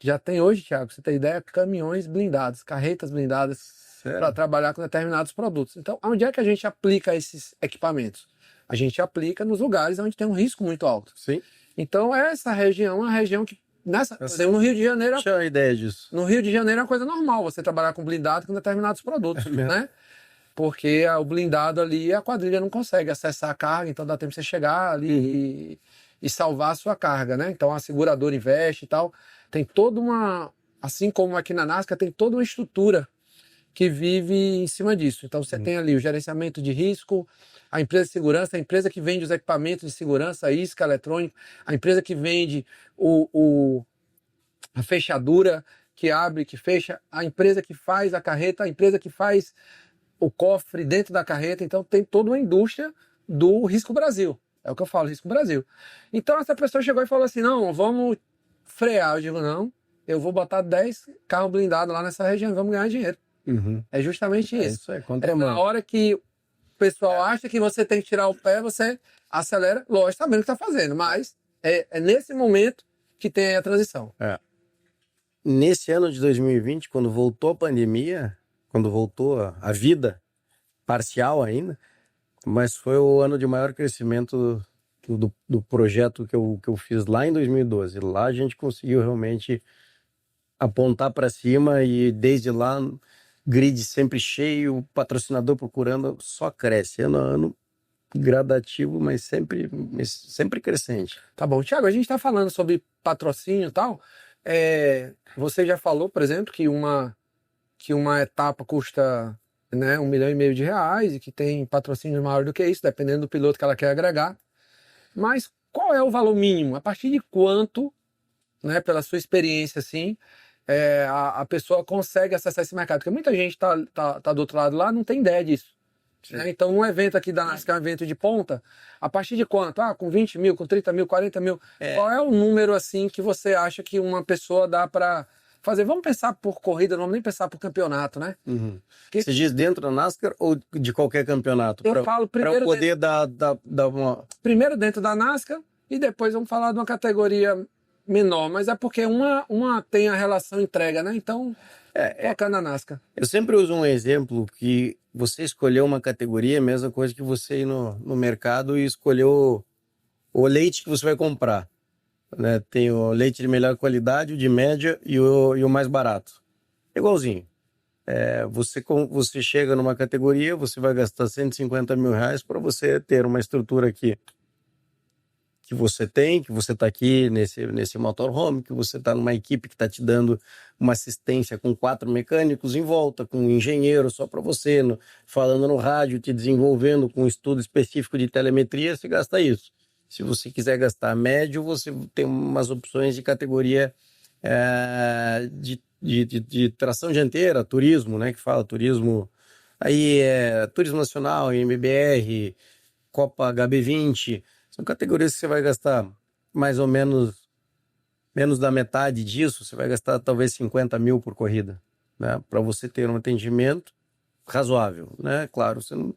Já tem hoje, Thiago, pra você ter ideia, caminhões blindados, carretas blindadas para trabalhar com determinados produtos. Então, onde é que a gente aplica esses equipamentos? A gente aplica nos lugares onde tem um risco muito alto. Sim. Então, essa região é uma região que Por exemplo, no Rio de Janeiro, Tinha a ideia disso. no Rio de Janeiro é uma coisa normal você trabalhar com blindado com determinados produtos, né? Porque o blindado ali, a quadrilha não consegue acessar a carga, então dá tempo de você chegar ali e salvar a sua carga, né? Então a seguradora investe e tal. Tem toda uma, assim como aqui na NASCAR, tem toda uma estrutura que vive em cima disso. Então você tem ali o gerenciamento de risco, a empresa de segurança, a empresa que vende os equipamentos de segurança, a isca eletrônica, a empresa que vende a fechadura que abre, que fecha, a empresa que faz a carreta, a empresa que faz o cofre dentro da carreta. Então tem toda uma indústria do Risco Brasil. É o que eu falo, Risco Brasil. Então essa pessoa chegou e falou assim, não, vamos frear. Eu digo, não, eu vou botar 10 carros blindados lá nessa região e vamos ganhar dinheiro. É justamente isso. É na hora que o pessoal acha que você tem que tirar o pé, você acelera, lógico, sabendo o que está fazendo, mas é nesse momento que tem a transição. Nesse ano de 2020, quando voltou a pandemia, quando voltou a vida parcial ainda, mas foi o ano de maior crescimento do projeto que eu fiz lá em 2012. Lá a gente conseguiu realmente apontar para cima e desde lá, grid sempre cheio, patrocinador procurando, só cresce ano a ano, gradativo, mas sempre crescente. Tá bom. Thiago, a gente está falando sobre patrocínio e tal. Você já falou, por exemplo, que uma etapa custa, né, R$ 1,5 milhão e que tem patrocínio maior do que isso, dependendo do piloto que ela quer agregar. Mas qual é o valor mínimo? A partir de quanto, né, pela sua experiência, assim, a pessoa consegue acessar esse mercado? Porque muita gente tá do outro lado lá, não tem ideia disso. Né? Então, um evento aqui da NASCAR, um evento de ponta, a partir de quanto? Com 20 mil, com 30 mil, 40 mil. Qual é o número, assim, que você acha que uma pessoa dá para fazer? Vamos pensar por corrida, não vamos nem pensar por campeonato, né? Você diz dentro da NASCAR ou de qualquer campeonato? Eu falo primeiro... Para poder dar uma... Primeiro dentro da NASCAR e depois vamos falar de uma categoria menor. Mas é porque uma tem a relação entrega, né? Então, focar na NASCAR. Eu sempre uso um exemplo que você escolheu uma categoria, é a mesma coisa que você ir no mercado e escolher o leite que você vai comprar. Né? Tem o leite de melhor qualidade, o de média e o mais barato. É igualzinho. Você chega numa categoria, você vai gastar R$ 150 mil para você ter uma estrutura que você tem, que você está aqui nesse motorhome, que você está numa equipe que está te dando uma assistência com 4 mecânicos em volta, com um engenheiro só para você, falando no rádio, te desenvolvendo com um estudo específico de telemetria, você gasta isso. Se você quiser gastar médio, você tem umas opções de categoria de tração dianteira, turismo, né, que fala turismo, aí turismo nacional, MBR, Copa HB20, são categorias que você vai gastar mais ou menos da metade disso, você vai gastar talvez 50 mil por corrida, né, para você ter um atendimento razoável, né, claro, você não...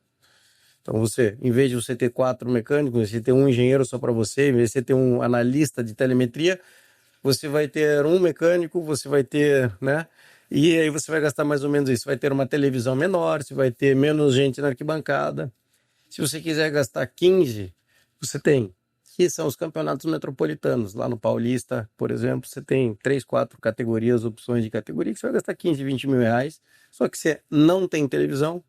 Então você, em vez de você ter 4 mecânicos, você ter um engenheiro só para você, em vez de você ter um analista de telemetria, você vai ter um mecânico, você vai ter, né? E aí você vai gastar mais ou menos isso. Você vai ter uma televisão menor, você vai ter menos gente na arquibancada. Se você quiser gastar 15, você tem. Que são os campeonatos metropolitanos. Lá no Paulista, por exemplo, você tem 3, 4 categorias, opções de categoria, que você vai gastar 15, 20 mil reais. Só que você não tem televisão.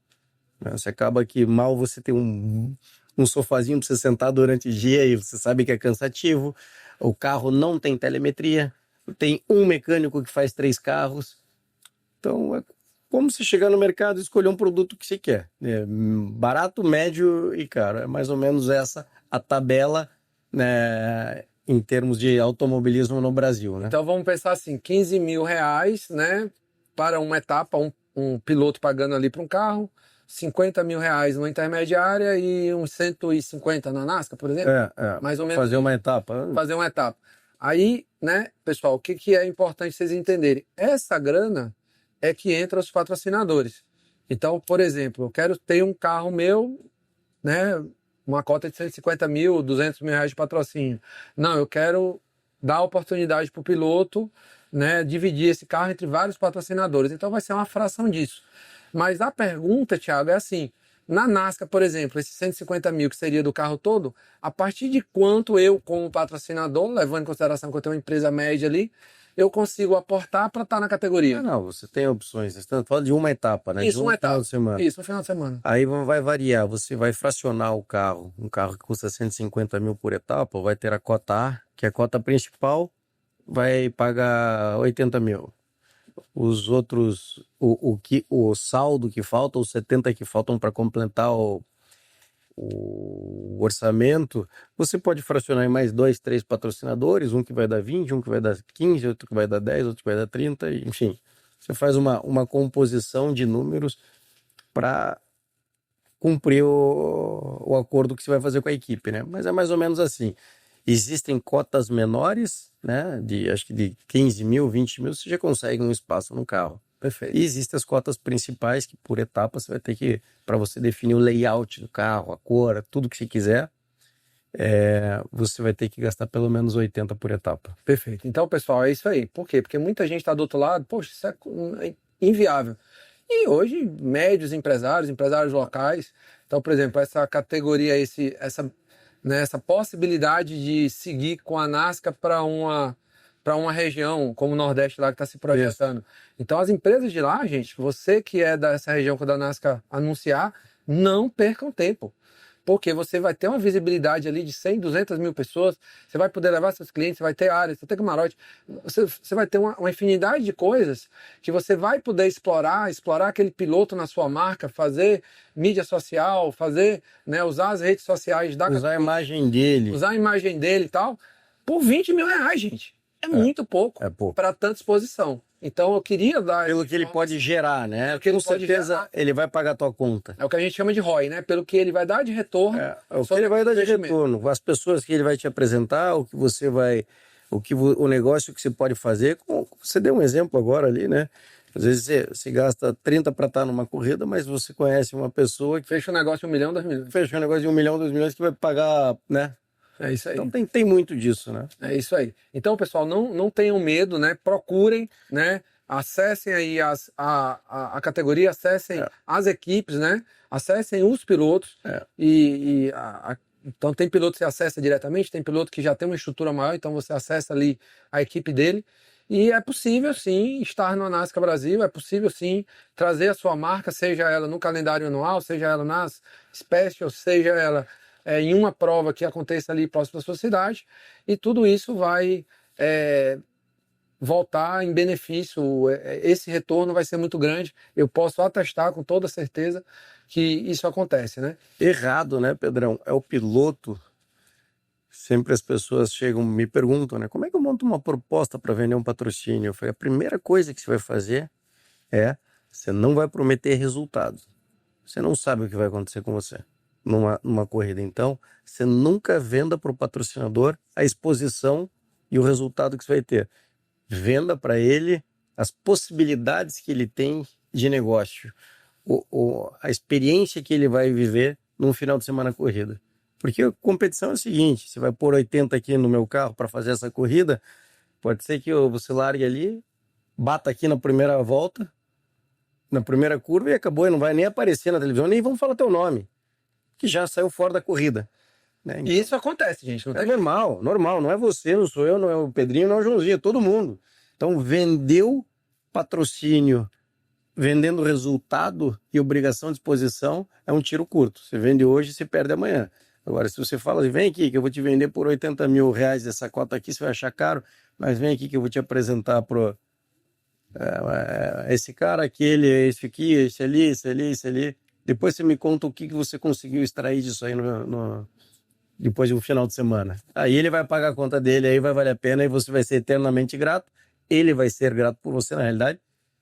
Né? Você acaba que mal você tem um sofazinho para você sentar durante o dia e você sabe que é cansativo. O carro não tem telemetria, tem um mecânico que faz 3 carros. Então, é como você chegar no mercado e escolher um produto que você quer. Barato, médio e caro. É mais ou menos essa a tabela, né, em termos de automobilismo no Brasil. Né? Então, vamos pensar assim, 15 mil reais, né, para uma etapa, um piloto pagando ali para um carro, 50 mil reais numa intermediária e uns 150 na NASCAR, por exemplo? Mais ou menos. Fazer uma etapa. Fazer uma etapa. Aí, né, pessoal, o que é importante vocês entenderem? Essa grana é que entra os patrocinadores. Então, por exemplo, eu quero ter um carro meu, né, uma cota de 150 mil, 200 mil reais de patrocínio. Não, eu quero dar oportunidade para o piloto, né, dividir esse carro entre vários patrocinadores. Então, vai ser uma fração disso. Mas a pergunta, Thiago, é assim, Na NASCAR, por exemplo, esses 150 mil que seria do carro todo, a partir de quanto eu, como patrocinador, levando em consideração que eu tenho uma empresa média ali, eu consigo aportar para estar na categoria? Não, você tem opções. Você está falando de uma etapa, né? De Isso, um uma final etapa. de semana. Isso, no final de semana. Aí vai variar, você vai fracionar o carro, um carro que custa 150 mil por etapa, vai ter a cota A, que é a cota principal, vai pagar 80 mil. Os outros, o saldo que falta, os 70 que faltam para completar o orçamento, você pode fracionar em mais 2, 3 patrocinadores, um que vai dar 20, um que vai dar 15, outro que vai dar 10, outro que vai dar 30, enfim. Você faz uma composição de números para cumprir o acordo que você vai fazer com a equipe, né? Mas é mais ou menos assim. Existem cotas menores, né? Acho que de 15 mil, 20 mil, você já consegue um espaço no carro. Perfeito. E existem as cotas principais, que por etapa você vai ter que, para você definir o layout do carro, a cor, tudo que você quiser, você vai ter que gastar pelo menos 80 por etapa. Perfeito. Então, pessoal, é isso aí. Por quê? Porque muita gente está do outro lado, poxa, isso é inviável. E hoje, médios empresários locais, então, por exemplo, essa categoria, essa possibilidade de seguir com a NASCAR para uma região como o Nordeste lá que está se projetando. Isso. Então, as empresas de lá, gente, você que é dessa região quando a NASCAR anunciar, não percam tempo. Porque você vai ter uma visibilidade ali de 100, 200 mil pessoas, você vai poder levar seus clientes, você vai ter áreas, você vai ter camarote, você vai ter uma infinidade de coisas que você vai poder explorar aquele piloto na sua marca, fazer mídia social, fazer, né, usar as redes sociais usar a imagem dele. Usar a imagem dele e tal, por 20 mil reais, gente. É muito pouco para tanta exposição. Então eu queria dar... Pelo que ele pode gerar, né? Com certeza ele vai pagar a tua conta. É o que a gente chama de ROI, né? Pelo que ele vai dar de retorno. O que ele vai dar de retorno. As pessoas que ele vai te apresentar, o que você vai... o negócio que você pode fazer. Você deu um exemplo agora ali, né? Às vezes você gasta 30 para estar numa corrida, mas você conhece uma pessoa que... Fecha um negócio de 1 milhão, 2 milhões. Fecha um negócio de 1 milhão, 2 milhões que vai pagar, né? É isso aí. Então tem muito disso, né? É isso aí. Então, pessoal, não tenham medo, né? Procurem, né? Acessem aí a categoria, acessem as equipes, né? Acessem os pilotos. Então tem piloto que você acessa diretamente, tem piloto que já tem uma estrutura maior, então você acessa ali a equipe dele. E é possível sim estar no NASCAR Brasil, é possível sim trazer a sua marca, seja ela no calendário anual, seja ela nas Specials, seja ela em uma prova que aconteça ali próximo da sua cidade, e tudo isso vai voltar em benefício, esse retorno vai ser muito grande, eu posso atestar com toda certeza que isso acontece, né? Errado, né, Pedrão? É o piloto, sempre as pessoas chegam, me perguntam, né, como é que eu monto uma proposta para vender um patrocínio? Eu falei, a primeira coisa que você vai fazer você não vai prometer resultados, você não sabe o que vai acontecer com você numa corrida. Então, você nunca venda para o patrocinador a exposição e o resultado que você vai ter. Venda para ele as possibilidades que ele tem de negócio, a experiência que ele vai viver num final de semana corrida. Porque a competição é o seguinte, você vai pôr 80 aqui no meu carro para fazer essa corrida, pode ser que você largue ali, bata aqui na primeira volta, na primeira curva e acabou, e não vai nem aparecer na televisão, nem vão falar teu nome, que já saiu fora da corrida. Né? Então, e isso acontece, gente. Não é normal, não é você, não sou eu, não é o Pedrinho, não é o Joãozinho, é todo mundo. Então, vendeu patrocínio, vendendo resultado e obrigação de exposição, é um tiro curto. Você vende hoje, você perde amanhã. Agora, se você fala assim, vem aqui que eu vou te vender por 80 mil reais essa cota aqui, você vai achar caro, mas vem aqui que eu vou te apresentar pro esse cara, aquele, esse aqui, esse ali, esse ali, esse ali. Depois você me conta o que você conseguiu extrair disso aí depois de um final de semana. Aí ele vai pagar a conta dele, aí vai valer a pena e você vai ser eternamente grato. Ele vai ser grato por você, na realidade,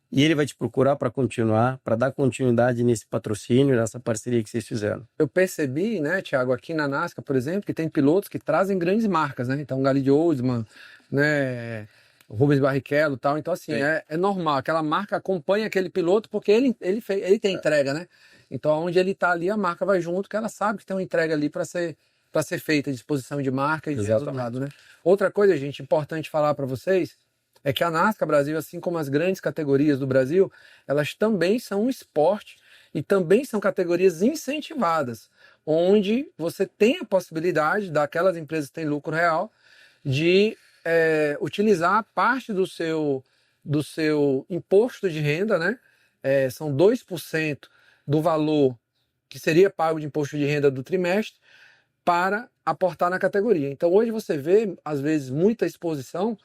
e ele vai te procurar para continuar, para dar continuidade nesse patrocínio, nessa parceria que vocês fizeram. Eu percebi, né, Thiago, aqui na NASCAR, por exemplo, que tem pilotos que trazem grandes marcas, né? Então, Galli de Oldman, né, Rubens Barrichello e tal. Então, assim, é normal. Aquela marca acompanha aquele piloto porque ele tem entrega, né? Então, onde ele está ali, a marca vai junto, que ela sabe que tem uma entrega ali para ser feita, disposição de marca e de resultado, né? Outra coisa, gente, importante falar para vocês, é que a NASCAR Brasil, assim como as grandes categorias do Brasil, elas também são um esporte e também são categorias incentivadas, onde você tem a possibilidade daquelas empresas que têm lucro real de utilizar parte do seu imposto de renda, né? São 2% do valor que seria pago de imposto de renda do trimestre para aportar na categoria. Então hoje você vê, às vezes, muita exposição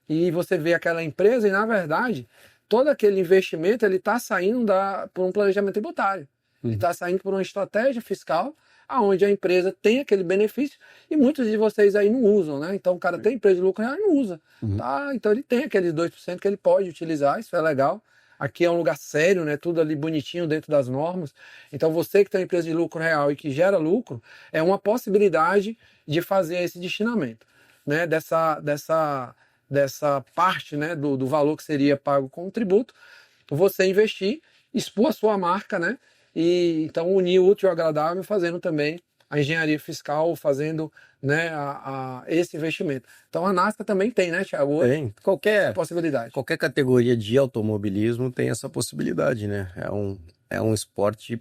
e você vê aquela empresa e, na verdade, todo aquele investimento ele está saindo por um planejamento tributário. Ele está saindo por uma estratégia fiscal aonde a empresa tem aquele benefício e muitos de vocês aí não usam, né? Então o cara tem empresa de lucro real e não usa. Tá? Então ele tem aqueles 2% que ele pode utilizar, isso é legal. Aqui é um lugar sério, né? Tudo ali bonitinho dentro das normas. Então você que tem uma empresa de lucro real e que gera lucro, é uma possibilidade de fazer esse destinamento, né? Dessa parte, né? do valor que seria pago com o tributo, você investir, expor a sua marca, né? E então unir o útil ao agradável, fazendo também a engenharia fiscal, fazendo, né, esse investimento. Então a NASCAR também tem, né, Thiago? Tem. Qualquer Possibilidade. categoria de automobilismo tem essa possibilidade, né? É um esporte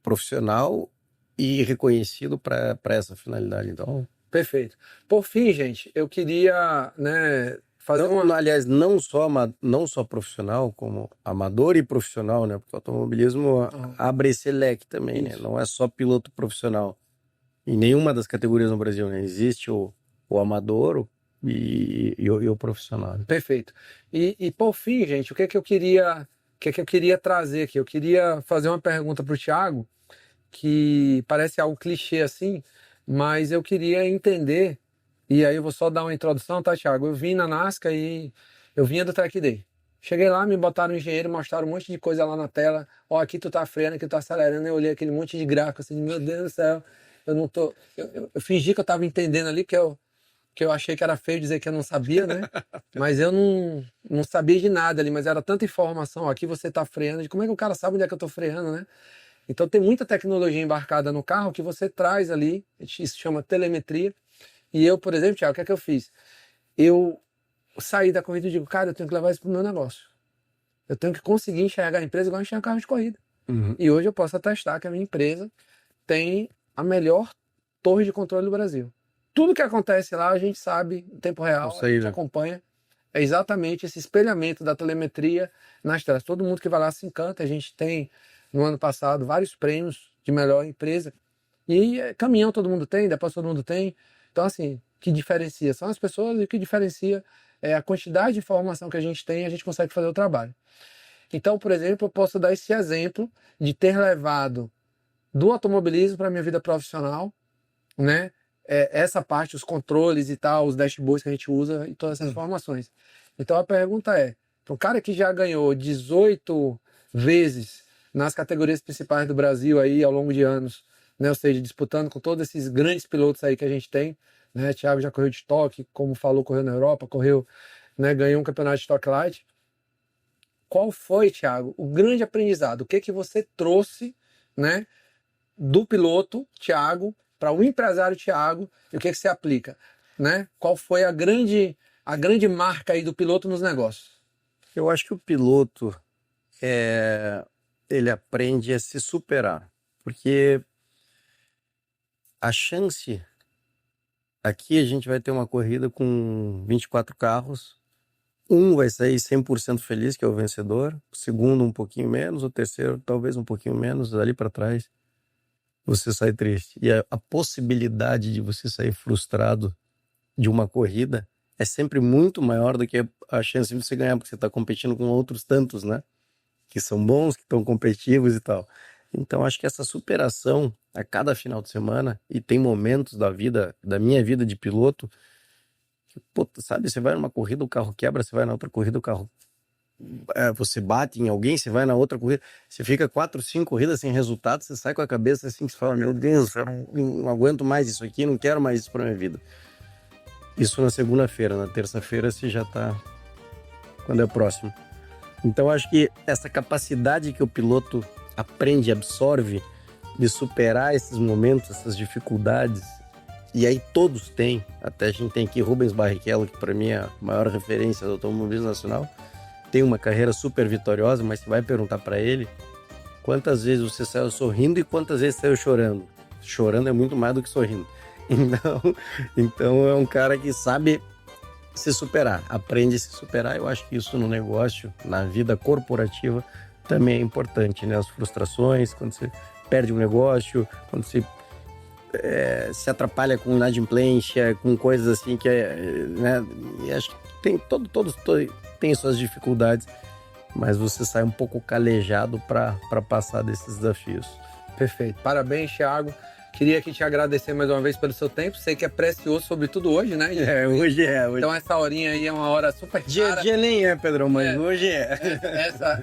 profissional e reconhecido para essa finalidade. Então, Perfeito. Por fim, gente, eu queria, né, fazer aliás, não só profissional, como amador e profissional, né? Porque o automobilismo abre esse leque também, né? Não é só piloto profissional. Em nenhuma das categorias no Brasil, né? Existe o amador e o profissional. Perfeito. E por fim, gente, o que é que eu queria trazer aqui? Eu queria fazer uma pergunta para o Thiago, que parece algo clichê assim, mas eu queria entender, e aí eu vou só dar uma introdução, tá, Thiago? Eu vim na NASCAR e eu vinha do Track Day. Cheguei lá, me botaram um engenheiro, mostraram um monte de coisa lá na tela. Ó, aqui tu tá freando, aqui tu tá acelerando. Eu olhei aquele monte de gráfico assim, meu Deus do céu, eu não tô... Eu fingi que eu tava entendendo ali, que eu achei que era feio dizer que eu não sabia, né? Mas eu não sabia de nada ali, mas era tanta informação. Ó, aqui você tá freando, como é que o cara sabe onde é que eu tô freando, né? Então tem muita tecnologia embarcada no carro que você traz ali, isso chama telemetria. E eu, por exemplo, Thiago, o que é que eu fiz? Eu saí da corrida e digo, cara, eu tenho que levar isso pro meu negócio. Eu tenho que conseguir enxergar a empresa igual eu enxergo carro de corrida. E hoje eu posso atestar que a minha empresa tem a melhor torre de controle do Brasil. Tudo que acontece lá a gente sabe em tempo real, a gente acompanha. É exatamente esse espelhamento da telemetria nas telas. Todo mundo que vai lá se encanta. A gente tem, no ano passado, vários prêmios de melhor empresa. E caminhão todo mundo tem, depósito todo mundo tem. Então, assim, o que diferencia são as pessoas e o que diferencia é a quantidade de informação que a gente tem e a gente consegue fazer o trabalho. Então, por exemplo, eu posso dar esse exemplo de ter levado do automobilismo para a minha vida profissional, né? Essa parte, os controles e tal, os dashboards que a gente usa e todas essas informações. Então a pergunta é, um cara que já ganhou 18 vezes nas categorias principais do Brasil aí ao longo de anos, né? Ou seja, disputando com todos esses grandes pilotos aí que a gente tem, né? Thiago já correu de estoque, como falou, correu na Europa, correu, né? Ganhou um campeonato de Stock Light. Qual foi, Thiago, o grande aprendizado? O que você trouxe, né, do piloto Thiago para o empresário Thiago e o que você aplica, né? Qual foi a grande marca aí do piloto nos negócios? Eu acho que o piloto ele aprende a se superar, porque a chance aqui a gente vai ter uma corrida com 24 carros, um vai sair 100% feliz, que é o vencedor, o segundo um pouquinho menos, o terceiro talvez um pouquinho menos, ali para trás você sai triste. E a possibilidade de você sair frustrado de uma corrida é sempre muito maior do que a chance de você ganhar, porque você está competindo com outros tantos, né? Que são bons, que estão competitivos e tal. Então, acho que essa superação a cada final de semana, e tem momentos da minha vida de piloto, que, pô, sabe, você vai numa corrida, o carro quebra, você vai na outra corrida, o carro... você bate em alguém, você vai na outra corrida, você fica 4, 5 corridas sem resultado, você sai com a cabeça assim, você fala, meu Deus, eu não aguento mais isso aqui, não quero mais isso pra minha vida. Isso na segunda-feira, na terça-feira você já tá, quando é próximo. Então acho que essa capacidade que o piloto aprende, absorve, de superar esses momentos, essas dificuldades, e aí todos têm, até a gente tem aqui Rubens Barrichello, que para mim é a maior referência do automobilismo nacional, tem uma carreira super vitoriosa, mas você vai perguntar para ele, quantas vezes você saiu sorrindo e quantas vezes saiu chorando. Chorando é muito mais do que sorrindo. Então é um cara que sabe se superar, aprende a se superar. Eu acho que isso no negócio, na vida corporativa, também é importante, né? As frustrações, quando você perde um negócio, quando você se atrapalha com inadimplência, com coisas assim que né? E acho que todos têm suas dificuldades, mas você sai um pouco calejado para passar desses desafios. Perfeito. Parabéns, Thiago. Queria aqui te agradecer mais uma vez pelo seu tempo. Sei que é precioso, sobretudo hoje, né? Hoje é. Então essa horinha aí é uma hora super cara. Dia nem é, Pedrão, mas hoje é.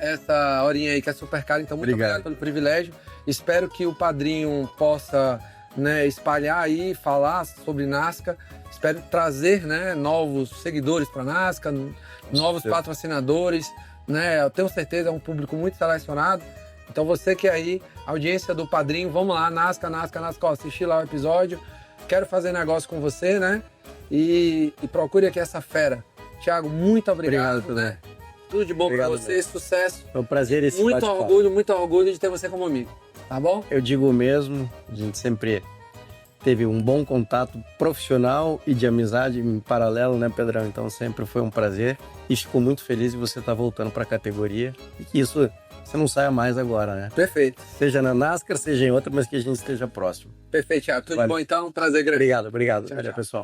Essa horinha aí que é super cara. Então, muito obrigado pelo privilégio. Espero que o Padrinho possa, né, espalhar aí, falar sobre Nasca. Espero trazer, né, novos seguidores para Nasca, novos patrocinadores. Né? Eu tenho certeza, é um público muito selecionado. Então você que aí, audiência do Padrinho, vamos lá, Nasca, ó, assistir lá o episódio. Quero fazer negócio com você, né? E procure aqui essa fera. Thiago, muito obrigado. Né? Tudo de bom para você, mesmo. Sucesso. Foi um prazer esse muito orgulho de ter você como amigo, tá bom? Eu digo mesmo, a gente sempre teve um bom contato profissional e de amizade em paralelo, né, Pedrão? Então sempre foi um prazer e fico muito feliz de você estar voltando para a categoria e que isso você não saia mais agora, né? Perfeito. Seja na NASCAR, seja em outra, mas que a gente esteja próximo. Perfeito, Thiago. Tudo de bom então? Prazer grande. Obrigado. Tchau, pessoal.